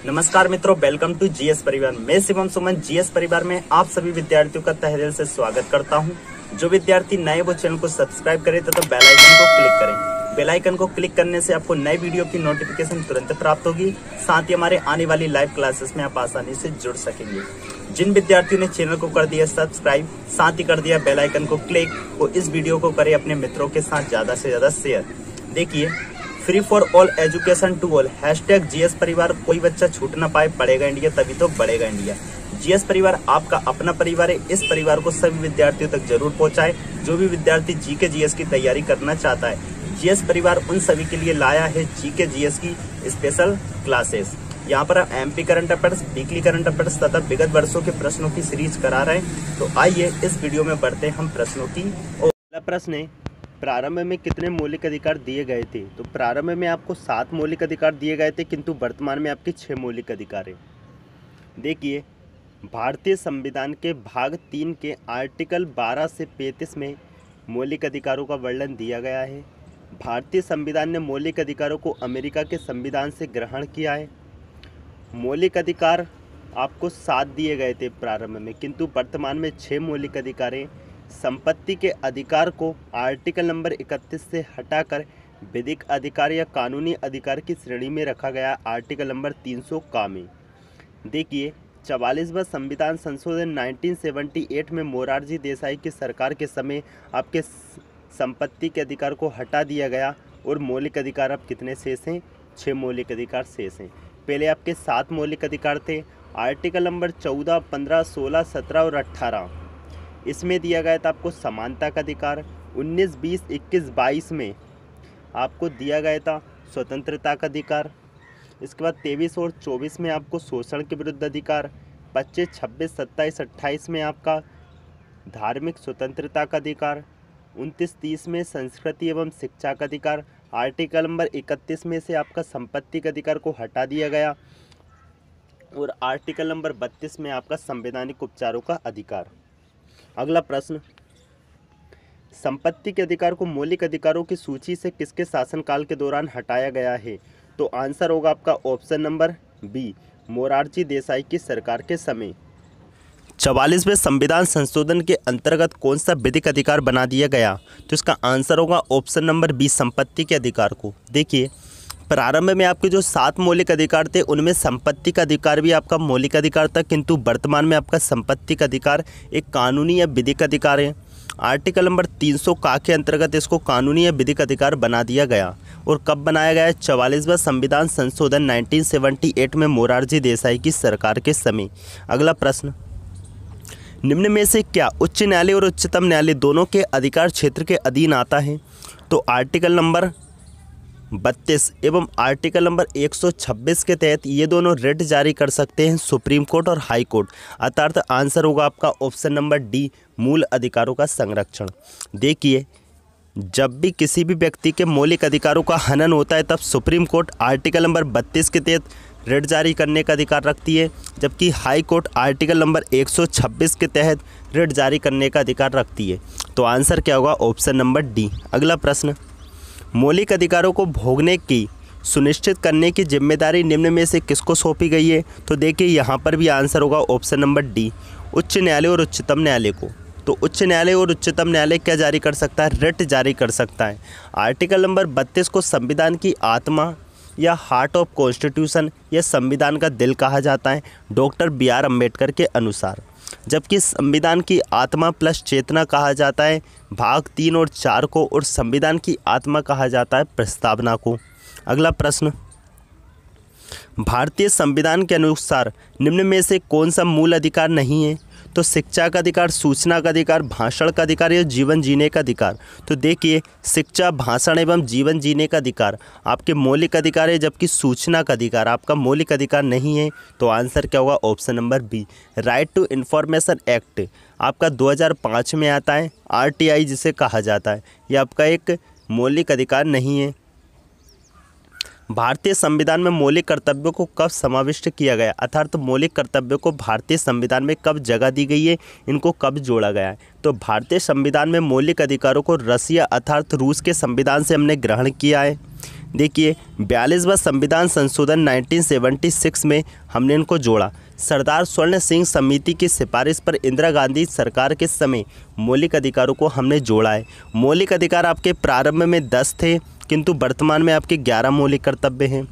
नमस्कार मित्रों, welcome to GS परिवार। मैं शिवम सुमन जीएस परिवार में आप सभी विद्यार्थियों का तहे दिल से स्वागत करता हूं। जो विद्यार्थी नए वो चैनल को सब्सक्राइब करें तथा बेल आइकन को क्लिक करें। बेल आइकन को क्लिक करने से आपको नए वीडियो की नोटिफिकेशन तुरंत प्राप्त होगी। साथ ही हमारे आने वाली लाइव क्लासेस में आप आसानी से जुड़ सकेंगे। जिन विद्यार्थियों ने चैनल को कर दिया सब्सक्राइब, साथ ही कर दिया बेल आइकन को क्लिक, वो इस वीडियो को करें अपने मित्रों के साथ ज्यादा से ज्यादा शेयर। देखिए, free for all education to all #GS परिवार। कोई बच्चा छूट ना पाए, पढ़ेगा इंडिया तभी तो बढ़ेगा इंडिया। जीएस परिवार आपका अपना परिवार है। इस परिवार को सभी विद्यार्थियों तक जरूर पहुंचाए जो भी विद्यार्थी जीके जीएस की तैयारी करना चाहता है। जीएस परिवार उन सभी के लिए लाया है जीके जीएस की स्पेशल क्लासेस। यहाँ पर हम MP current affairs, weekly current affairs तथा विगत वर्षों के प्रश्नों की सीरीज करा रहे हैं। तो आइए इस वीडियो में बढ़ते हैं हम प्रश्नों की। पहला प्रश्न है, प्रारंभ में कितने मौलिक अधिकार दिए गए थे? तो प्रारंभ में आपको 7 मौलिक अधिकार दिए गए थे, किंतु वर्तमान में आपके 6 मौलिक अधिकार हैं। देखिए, भारतीय संविधान के भाग 3 के आर्टिकल 12 से 35 में मौलिक अधिकारों का वर्णन दिया गया है। भारतीय संविधान ने मौलिक अधिकारों को अमेरिका के संविधान से ग्रहण किया है। मौलिक अधिकार आपको 7 दिए गए थे प्रारंभ में, किंतु वर्तमान में 6 मौलिक अधिकार हैं। संपत्ति के अधिकार को आर्टिकल नंबर 31 से हटाकर विधिक अधिकार या कानूनी अधिकार की श्रेणी में रखा गया आर्टिकल नंबर 300 का में। देखिए, 44वां संविधान संशोधन 1978 में मोरारजी देसाई की सरकार के समय आपके संपत्ति के अधिकार को हटा दिया गया और मौलिक अधिकार अब कितने शेष हैं? 6 मौलिक अधिकार शेष हैं। पहले आपके 7 मौलिक अधिकार थे। आर्टिकल नंबर 14, 15, 16, 17 और 18 इसमें दिया गया था आपको समानता का अधिकार। 19, 20, 21, 22 में आपको दिया गया था स्वतंत्रता का अधिकार। इसके बाद 23 और 24 में आपको शोषण के विरुद्ध अधिकार। 25, 26, 27, 28 में आपका धार्मिक स्वतंत्रता का अधिकार। 29, 30 में संस्कृति एवं शिक्षा का अधिकार। आर्टिकल नंबर 31 में से आपका संपत्ति के अधिकार को हटा दिया गया और आर्टिकल नंबर 32 में आपका संवैधानिक उपचारों का अधिकार। अगला प्रश्न, संपत्ति के अधिकार को मौलिक अधिकारों की सूची से किसके शासनकाल के दौरान हटाया गया है? तो आंसर होगा आपका option number B, Morarji Desai की सरकार के समय। 44वें संविधान संशोधन के अंतर्गत कौन सा विधिक अधिकार बना दिया गया? तो इसका आंसर होगा ऑप्शन नंबर बी, संपत्ति के अधिकार को। देखिए, प्रारंभ में आपके जो 7 मौलिक अधिकार थे उनमें संपत्ति का अधिकार भी आपका मौलिक अधिकार था, किंतु वर्तमान में आपका संपत्ति का अधिकार एक कानूनी या विधिक अधिकार है। आर्टिकल नंबर 300 का के अंतर्गत इसको कानूनी या विधिक अधिकार बना दिया गया। और कब बनाया गया? 44वां संविधान संशोधन 1978 में मोरारजी देसाई की सरकार के समय। अगला प्रश्न, निम्न में से क्या उच्च न्यायालय और उच्चतम न्यायालय दोनों के अधिकार क्षेत्र के अधीन आता है? तो आर्टिकल नंबर 32 एवं आर्टिकल नंबर 126 के तहत ये दोनों रिट जारी कर सकते हैं सुप्रीम कोर्ट और हाई कोर्ट। अर्थात आंसर होगा आपका ऑप्शन नंबर डी, मूल अधिकारों का संरक्षण। देखिए, जब भी किसी भी व्यक्ति के मौलिक अधिकारों का हनन होता है तब सुप्रीम कोर्ट आर्टिकल नंबर 32 के तहत रिट जारी करने का अधिकार रखती है, जबकि हाई कोर्ट आर्टिकल नंबर 126 के तहत रिट जारी करने का अधिकार रखती है। तो आंसर क्या होगा? Option number D. अगला प्रश्न, मौलिक अधिकारों को भोगने की सुनिश्चित करने की जिम्मेदारी निम्न में से किसको सौंपी गई है? तो देखिए, यहाँ पर भी आंसर होगा ऑप्शन नंबर डी, उच्च न्यायालय और उच्चतम न्यायालय को। तो उच्च न्यायालय और उच्चतम न्यायालय क्या जारी कर सकता है? रिट जारी कर सकता है। आर्टिकल नंबर 32 को संविधान की आत्मा या हार्ट ऑफ कॉन्स्टिट्यूशन या संविधान का दिल कहा जाता है डॉक्टर BR अम्बेडकर के अनुसार, जबकि संविधान की आत्मा प्लस चेतना कहा जाता है भाग 3 और 4 को, और संविधान की आत्मा कहा जाता है प्रस्तावना को। अगला प्रश्न, भारतीय संविधान के अनुसार निम्न में से कौन सा मूल अधिकार नहीं है? तो शिक्षा का अधिकार, सूचना का अधिकार, भाषण का अधिकार या जीवन जीने का अधिकार। तो देखिए, शिक्षा, भाषण एवं जीवन जीने का अधिकार आपके मौलिक अधिकार है, जबकि सूचना का अधिकार आपका मौलिक अधिकार नहीं है। तो आंसर क्या होगा? Option number B, right to information act आपका 2005 में आता है। RTI जिसे कहा जाता है, ये आपका एक मौलिक अधिकार नहीं है। भारतीय संविधान में मौलिक कर्तव्यों को कब समाविष्ट किया गया? अर्थात मौलिक कर्तव्यों को भारतीय संविधान में कब जगह दी गई है, इनको कब जोड़ा गया है? तो भारतीय संविधान में मौलिक अधिकारों को रसिया अर्थात रूस के संविधान से हमने ग्रहण किया है। देखिए 42वां संविधान संशोधन 1976 में हमने इनको जोड़ा। सरदार स्वर्ण सिंह समिति की सिफारिश पर इंदिरा गांधी सरकार के समय मौलिक अधिकारों को हमने जोड़ा है। मौलिक अधिकार आपके प्रारंभ में 10 थे, किंतु वर्तमान में आपके 11 मौलिक कर्तव्य हैं।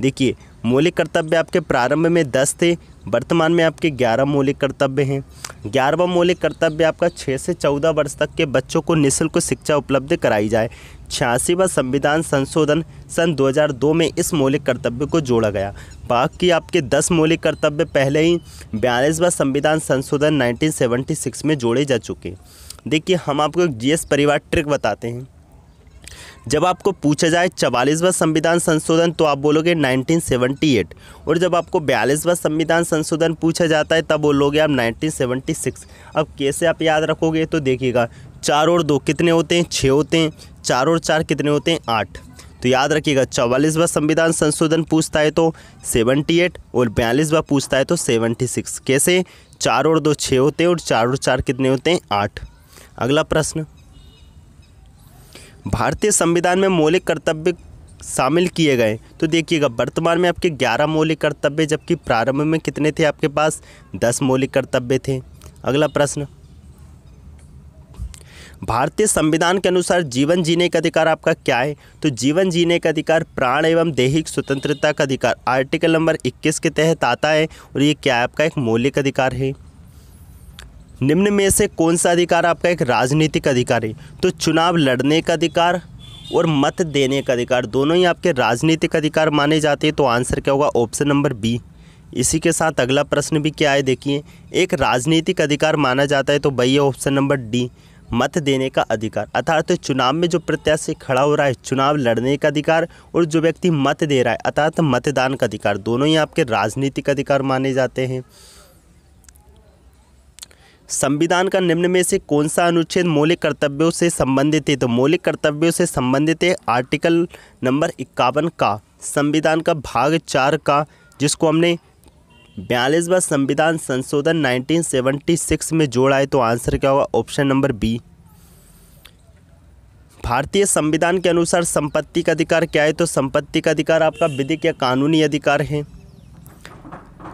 देखिए मौलिक कर्तव्य आपके प्रारंभ में 10 थे, वर्तमान में आपके 11 मौलिक कर्तव्य हैं। 11वां मौलिक कर्तव्य आपका 6 से 14 वर्ष तक के बच्चों को निःशुल्क शिक्षा उपलब्ध कराई जाए। 86वां संविधान संशोधन सन 2002 में इस मौलिक कर्तव्य को जोड़ा गया। बाकी आपके 10 मौलिक कर्तव्य पहले ही 42वां संविधान संशोधन 1976 में जोड़े जा चुके। देखिए हम आपको एक जीएस परिवार ट्रिक बताते हैं। जब आपको पूछा जाए 44वां संविधान संशोधन तो आप बोलोगे 1978, और जब आपको 42वां संविधान संशोधन पूछा जाता है तब बोलोगे आप 1976। अब कैसे आप याद रखोगे, तो देखिएगा 4 और 2 कितने होते हैं, 6 होते हैं। 4 और 4 कितने होते हैं, 8। तो याद रखिएगा 44वां संविधान संशोधन पूछता है तो 78 और 42वां पूछता है तो 76। कैसे, 4 और 2 6 होते हैं और 4 और 4 कितने होते हैं, 8। अगला प्रश्न, भारतीय संविधान में मौलिक कर्तव्य शामिल किए गए। तो देखिएगा वर्तमान में आपके 11 मौलिक कर्तव्य, जबकि प्रारंभ में कितने थे आपके पास, 10 मौलिक कर्तव्य थे। अगला प्रश्न, भारतीय संविधान के अनुसार जीवन जीने का अधिकार आपका क्या है। तो जीवन जीने का अधिकार प्राण एवं दैहिक स्वतंत्रता का अधिकार आर्टिकल नंबर 21 के तहत आता है, और ये क्या है, आपका एक मौलिक अधिकार है। निम्न में से कौन सा अधिकार आपका एक राजनीतिक अधिकार है। तो चुनाव लड़ने का अधिकार और मत देने का अधिकार दोनों ही आपके राजनीतिक अधिकार माने जाते हैं। तो आंसर क्या होगा, ऑप्शन नंबर बी। इसी के साथ अगला प्रश्न भी क्या है, देखिए एक राजनीतिक अधिकार माना जाता है तो वही है ऑप्शन नंबर डी, मत देने का अधिकार। अर्थात तो चुनाव में जो प्रत्याशी खड़ा हो रहा है, चुनाव लड़ने का अधिकार, और जो व्यक्ति मत दे रहा है अर्थात मतदान का अधिकार, दोनों ही आपके राजनीतिक अधिकार माने जाते हैं। संविधान का निम्न में से कौन सा अनुच्छेद मौलिक कर्तव्यों से संबंधित है। तो मौलिक कर्तव्यों से संबंधित है आर्टिकल नंबर 51 का, संविधान का भाग 4 का, जिसको हमने 42वां संविधान संशोधन 1976 में जोड़ा है। तो आंसर क्या होगा, ऑप्शन नंबर बी। भारतीय संविधान के अनुसार संपत्ति का अधिकार क्या है। तो संपत्ति का अधिकार आपका विधिक या कानूनी अधिकार है।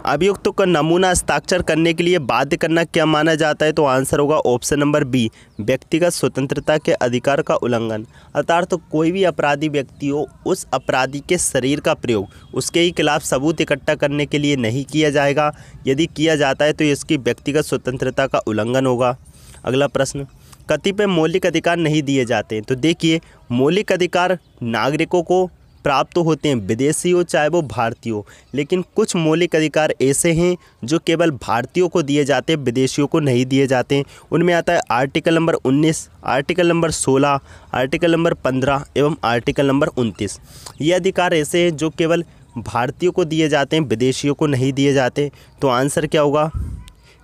अभियुक्तों का नमूना हस्ताक्षर करने के लिए बाध्य करना क्या माना जाता है। तो आंसर होगा ऑप्शन नंबर बी, व्यक्तिगत स्वतंत्रता के अधिकार का उल्लंघन। अर्थात तो कोई भी अपराधी व्यक्ति हो, उस अपराधी के शरीर का प्रयोग उसके ही खिलाफ सबूत इकट्ठा करने के लिए नहीं किया जाएगा। यदि किया जाता है तो इसकी व्यक्तिगत स्वतंत्रता का उल्लंघन होगा। अगला प्रश्न, कतिपय मौलिक अधिकार नहीं दिए जाते हैं। तो देखिए मौलिक अधिकार नागरिकों को प्राप्त तो होते हैं, विदेशी हो चाहे वो भारतीय हो, लेकिन कुछ मौलिक अधिकार ऐसे हैं जो केवल भारतीयों को दिए जाते हैं, विदेशियों को नहीं दिए जाते हैं। उनमें आता है article number 19, article number 16, article number 15 एवं आर्टिकल नंबर 29। ये अधिकार ऐसे हैं जो केवल भारतीयों को दिए जाते हैं, विदेशियों को नहीं दिए जाते। तो आंसर क्या होगा,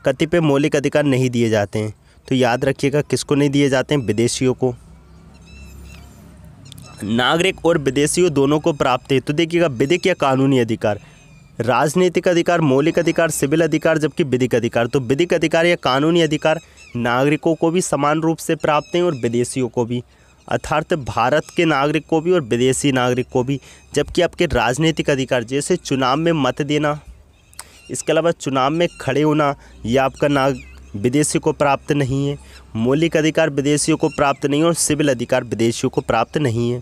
कतिपय मौलिक अधिकार नहीं दिए जाते हैं। तो याद रखिएगा किसको नहीं दिए जाते हैं, विदेशियों को। नागरिक और विदेशियों दोनों को प्राप्त है। तो देखिएगा विधिक या कानूनी अधिकार, राजनीतिक अधिकार, मौलिक अधिकार, सिविल अधिकार, जबकि विधिक अधिकार। तो विधिक अधिकार या कानूनी अधिकार नागरिकों को भी समान रूप से प्राप्त हैं और विदेशियों को भी, अर्थात भारत के नागरिक को भी और विदेशी नागरिक को भी। जबकि आपके राजनीतिक अधिकार जैसे चुनाव में मत देना, इसके अलावा चुनाव में खड़े होना, यह आपका विदेशी को प्राप्त नहीं है। मौलिक अधिकार विदेशियों को प्राप्त नहीं है और सिविल अधिकार विदेशियों को प्राप्त नहीं है।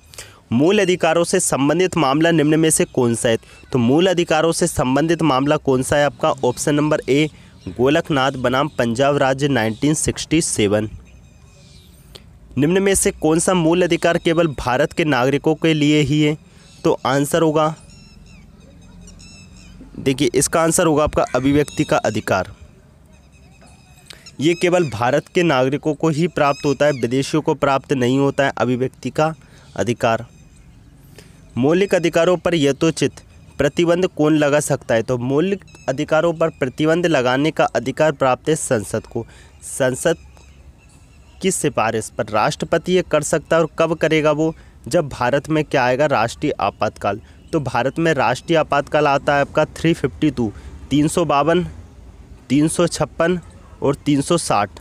मूल अधिकारों से संबंधित मामला निम्न में से कौन सा है। तो मूल अधिकारों से संबंधित मामला कौन सा है आपका, ऑप्शन नंबर ए, गोलकनाथ बनाम पंजाब राज्य 1967। निम्न में से कौन सा मूल अधिकार केवल भारत के नागरिकों के लिए ही है। तो आंसर होगा, देखिए इसका आंसर होगा आपका अभिव्यक्ति का अधिकार। ये केवल भारत के नागरिकों को ही प्राप्त होता है, विदेशियों को प्राप्त नहीं होता है अभिव्यक्ति का अधिकार। मौलिक अधिकारों पर यथोचित प्रतिबंध कौन लगा सकता है। तो मौलिक अधिकारों पर प्रतिबंध लगाने का अधिकार प्राप्त है संसद को। संसद की सिफारिश पर राष्ट्रपति ये कर सकता है, और कब करेगा वो, जब भारत में क्या आएगा, राष्ट्रीय आपातकाल। तो भारत में राष्ट्रीय आपातकाल आता है आपका 352, 352, 356 और 360।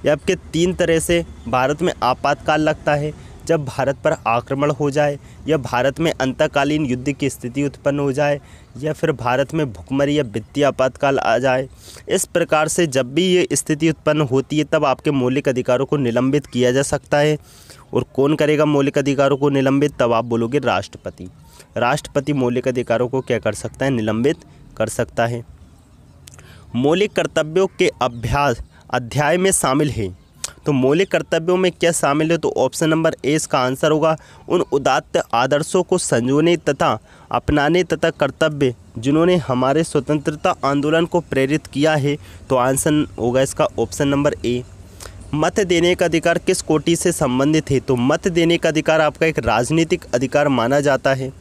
ये आपके 3 तरह से भारत में आपातकाल लगता है। जब भारत पर आक्रमण हो जाए या भारत में अंतकालीन युद्ध की स्थिति उत्पन्न हो जाए या फिर भारत में भुखमरी या वित्तीय आपातकाल आ जाए। इस प्रकार से जब भी ये स्थिति उत्पन्न होती है तब आपके मौलिक अधिकारों को निलंबित किया जा सकता है। और कौन करेगा मौलिक अधिकारों को निलंबित? तब आप बोलोगे राष्ट्रपति। राष्ट्रपति मौलिक अधिकारों को क्या कर सकता है? निलंबित कर सकता है। मौलिक कर्तव्यों के अध्याय में शामिल है। तो मौलिक कर्तव्यों में क्या शामिल है? तो ऑप्शन नंबर ए इसका आंसर होगा उन उदात्त आदर्शों को संजोने तथा अपनाने तथा कर्तव्य जिन्होंने हमारे स्वतंत्रता आंदोलन को प्रेरित किया है। तो आंसर होगा इसका ऑप्शन नंबर ए। मत देने का अधिकार किस कोटि से संबंधित है? तो मत देने का अधिकार आपका एक राजनीतिक अधिकार माना जाता है।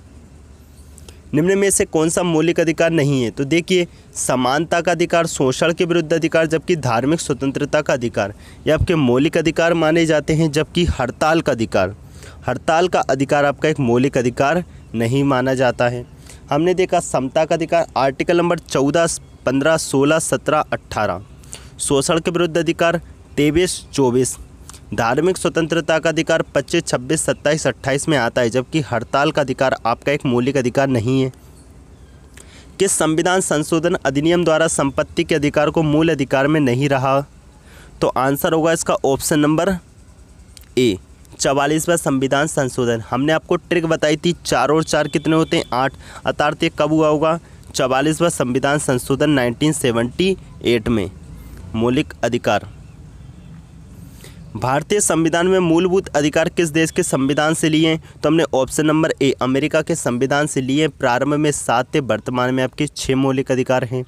निम्न में से कौन सा मौलिक अधिकार नहीं है? तो देखिए, समानता का अधिकार, शोषण के विरुद्ध अधिकार, जबकि धार्मिक स्वतंत्रता का अधिकार ये आपके मौलिक अधिकार माने जाते हैं। जबकि हड़ताल का अधिकार आपका एक मौलिक अधिकार नहीं माना जाता है। हमने देखा समता का अधिकार आर्टिकल नंबर 14, 15, 16, 17, 18। शोषण के विरुद्ध अधिकार 23, 24। धार्मिक स्वतंत्रता का अधिकार 25, 26, 27, 28 में आता है। जबकि हड़ताल का अधिकार आपका एक मौलिक अधिकार नहीं है। किस संविधान संशोधन अधिनियम द्वारा संपत्ति के अधिकार को मूल अधिकार में नहीं रहा? तो आंसर होगा इसका ऑप्शन नंबर ए, 44वां संविधान संशोधन। हमने आपको ट्रिक बताई थी, 4 और 4 कितने होते हैं? 8। अर्थात ये कब हुआ होगा? 44वां संविधान संशोधन 1978 में। मौलिक अधिकार। भारतीय संविधान में मूलभूत अधिकार किस देश के संविधान से लिए हैं? तो हमने ऑप्शन नंबर ए अमेरिका के संविधान से लिए। प्रारंभ में 7 थे, वर्तमान में आपके 6 मौलिक अधिकार हैं।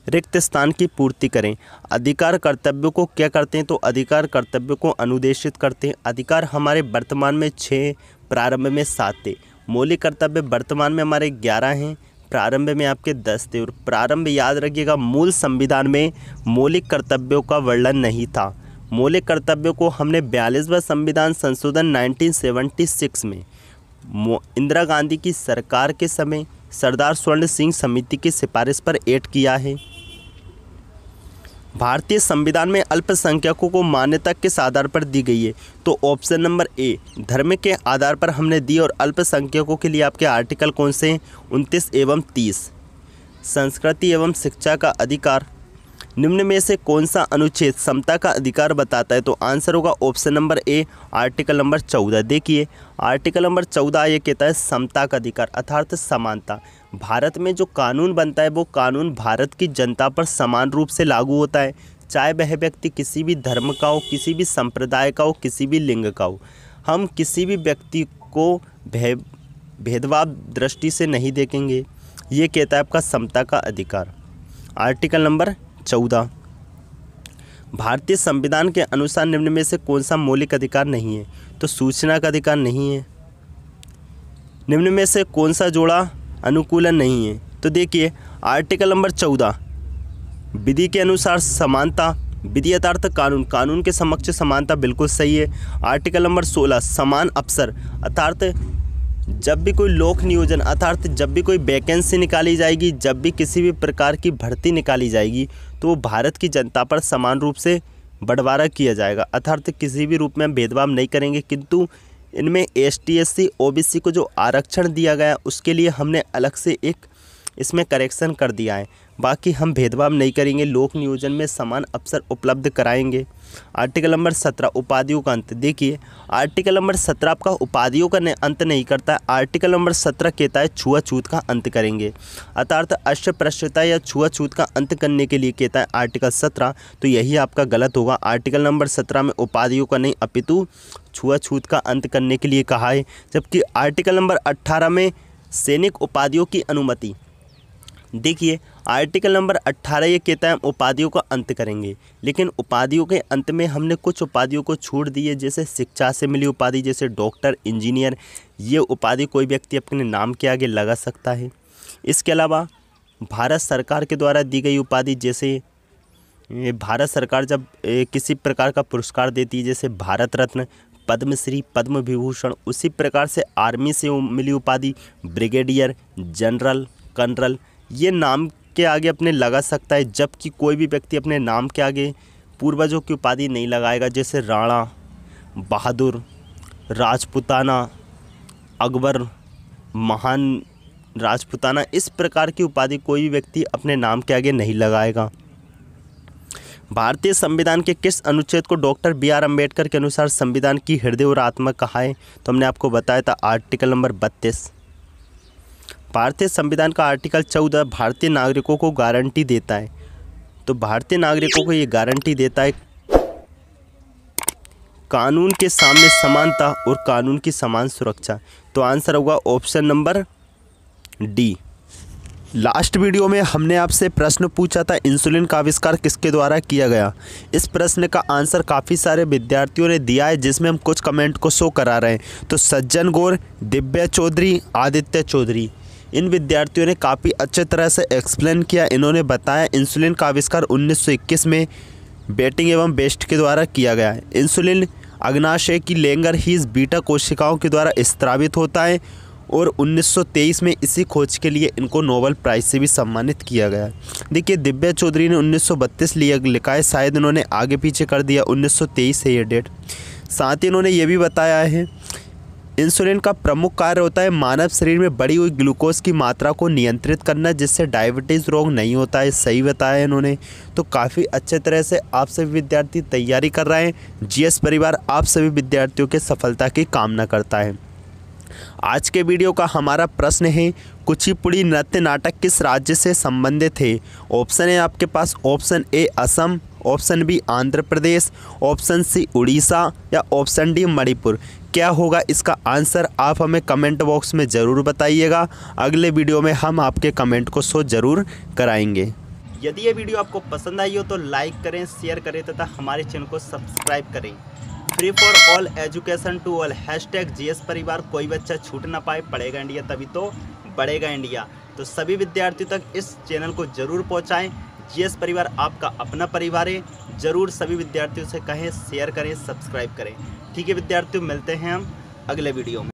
रिक्त स्थान की पूर्ति करें। अधिकार कर्तव्यों को क्या करते हैं? तो अधिकार कर्तव्यों को अनुदेशित करते हैं। अधिकार हमारे वर्तमान में 6, प्रारंभ में 7 थे। मौलिक कर्तव्य वर्तमान में हमारे 11 हैं, प्रारंभ में आपके 10 थे। और प्रारंभ याद रखिएगा, मूल संविधान में मौलिक कर्तव्यों का वर्णन नहीं था। मौलिक कर्तव्यों को हमने 42वां संविधान संशोधन 1976 में इंदिरा गांधी की सरकार के समय सरदार स्वर्ण सिंह समिति की सिफारिश पर ऐड किया है। भारतीय संविधान में अल्पसंख्यकों को मान्यता किस आधार पर दी गई है? तो ऑप्शन नंबर ए धर्म के आधार पर हमने दी। और अल्पसंख्यकों के लिए आपके आर्टिकल कौन से हैं? 29 एवं 30। संस्कृति एवं शिक्षा का अधिकार। निम्न में से कौन सा अनुच्छेद समता का अधिकार बताता है? तो आंसर होगा option number A article number 14। देखिए, आर्टिकल नंबर 14 ये कहता है समता का अधिकार अर्थात समानता। भारत में जो कानून बनता है वो कानून भारत की जनता पर समान रूप से लागू होता है, चाहे वह व्यक्ति किसी भी धर्म का हो, किसी भी संप्रदाय का हो, किसी भी लिंग का हो। हम किसी भी व्यक्ति को भेदभाव दृष्टि से नहीं देखेंगे। ये कहता है आपका समता का अधिकार। Article number 14। भारतीय संविधान के अनुसार निम्न में से कौन सा मौलिक अधिकार नहीं है? तो सूचना का अधिकार नहीं है। निम्न में से कौन सा जोड़ा अनुकूलन नहीं है? तो देखिए, आर्टिकल नंबर 14 विधि के अनुसार समानता, विधि अर्थात कानून, कानून के समक्ष समानता बिल्कुल सही है। आर्टिकल नंबर 16 समान अवसर अर्थात जब भी कोई लोक नियोजन अर्थात जब भी कोई वैकेंसी निकाली जाएगी, जब भी किसी भी प्रकार की भर्ती निकाली जाएगी तो वो भारत की जनता पर समान रूप से बंटवारा किया जाएगा। अर्थात किसी भी रूप में हम भेदभाव नहीं करेंगे। किंतु इनमें ST SC OBC को जो आरक्षण दिया गया उसके लिए हमने अलग से एक इसमें करेक्शन कर दिया है। बाकी हम भेदभाव नहीं करेंगे, लोक नियोजन में समान अवसर उपलब्ध कराएंगे। आर्टिकल नंबर 17 उपाधियों का अंत। देखिए, आर्टिकल नंबर 17 आपका उपाधियों का अंत नहीं करता है। आर्टिकल नंबर 17 कहता है छुआछूत का अंत करेंगे अर्थात अस्पृश्यता या छुआछूत का अंत करने के लिए कहता है आर्टिकल 17। तो यही आपका गलत होगा। आर्टिकल नंबर 17 में उपाधियों का नहीं अपितु छुआछूत का अंत करने के लिए कहा है। जबकि आर्टिकल नंबर 18 में सैनिक उपाधियों की अनुमति। देखिए, आर्टिकल नंबर 18 ये कहता है हम उपाधियों का अंत करेंगे, लेकिन उपाधियों के अंत में हमने कुछ उपाधियों को छूट दी है। जैसे शिक्षा से मिली उपाधि, जैसे डॉक्टर, इंजीनियर, ये उपाधि कोई व्यक्ति अपने नाम के आगे लगा सकता है। इसके अलावा भारत सरकार के द्वारा दी गई उपाधि, जैसे भारत सरकार जब किसी प्रकार का पुरस्कार देती है, जैसे भारत रत्न, पद्मश्री, पद्म विभूषण, उसी प्रकार से आर्मी से मिली उपाधि ब्रिगेडियर, जनरल, कर्नल, ये नाम के आगे अपने लगा सकता है। जबकि कोई भी व्यक्ति अपने नाम के आगे पूर्वजों की उपाधि नहीं लगाएगा, जैसे राणा, बहादुर, राजपूताना, अकबर, महान राजपूताना, इस प्रकार की उपाधि कोई भी व्यक्ति अपने नाम के आगे नहीं लगाएगा। भारतीय संविधान के किस अनुच्छेद को डॉक्टर बी.आर. अम्बेडकर के अनुसार संविधान की हृदय और आत्मा कहा है? तो हमने आपको बताया था आर्टिकल नंबर 32। भारतीय संविधान का आर्टिकल 14 भारतीय नागरिकों को गारंटी देता है। तो भारतीय नागरिकों को ये गारंटी देता है कानून के सामने समानता और कानून की समान सुरक्षा। तो आंसर होगा option number D. Last video में हमने आपसे प्रश्न पूछा था इंसुलिन का आविष्कार किसके द्वारा किया गया। इस प्रश्न का आंसर काफ़ी सारे विद्यार्थियों ने दिया है, जिसमें हम कुछ कमेंट को शो करा रहे हैं। तो सज्जन गौर, दिव्या चौधरी, आदित्य चौधरी, इन विद्यार्थियों ने काफ़ी अच्छे तरह से एक्सप्लेन किया। इन्होंने बताया इंसुलिन का आविष्कार 1921 में बेटिंग एवं बेस्ट के द्वारा किया गया है। इंसुलिन अग्नाशय की लैंगर हीज बीटा कोशिकाओं के द्वारा स्त्रावित होता है और 1923 में इसी खोज के लिए इनको नोबेल प्राइज़ से भी सम्मानित किया गया है। देखिए, दिव्या चौधरी ने 1932 लिखा है, शायद इन्होंने आगे पीछे कर दिया, 1923 है ये डेट। साथ ही इन्होंने ये भी बताया है इंसुलिन का प्रमुख कार्य होता है मानव शरीर में बढ़ी हुई ग्लूकोज की मात्रा को नियंत्रित करना, जिससे डायबिटीज़ रोग नहीं होता है। सही बताया इन्होंने। तो काफ़ी अच्छे तरह से आप सभी विद्यार्थी तैयारी कर रहे हैं। जीएस परिवार आप सभी विद्यार्थियों के सफलता की कामना करता है। आज के वीडियो का हमारा प्रश्न है कुचिपुड़ी नृत्य नाटक किस राज्य से संबंधित है? ऑप्शन है आपके पास, option A Assam, option B Andhra Pradesh, option C Orissa या ऑप्शन डी मणिपुर। क्या होगा इसका आंसर? आप हमें कमेंट बॉक्स में ज़रूर बताइएगा। अगले वीडियो में हम आपके कमेंट को शो ज़रूर कराएंगे। यदि ये वीडियो आपको पसंद आई हो तो लाइक करें, शेयर करें तथा हमारे चैनल को सब्सक्राइब करें। Free for all education to all, #GS परिवार, कोई बच्चा छूट ना पाए, पढ़ेगा इंडिया तभी तो बढ़ेगा इंडिया। तो सभी विद्यार्थियों तक इस चैनल को जरूर पहुंचाएं। जीएस परिवार आपका अपना परिवार है। जरूर सभी विद्यार्थियों से कहें शेयर करें, सब्सक्राइब करें। ठीक है विद्यार्थियों, मिलते हैं हम अगले वीडियो में।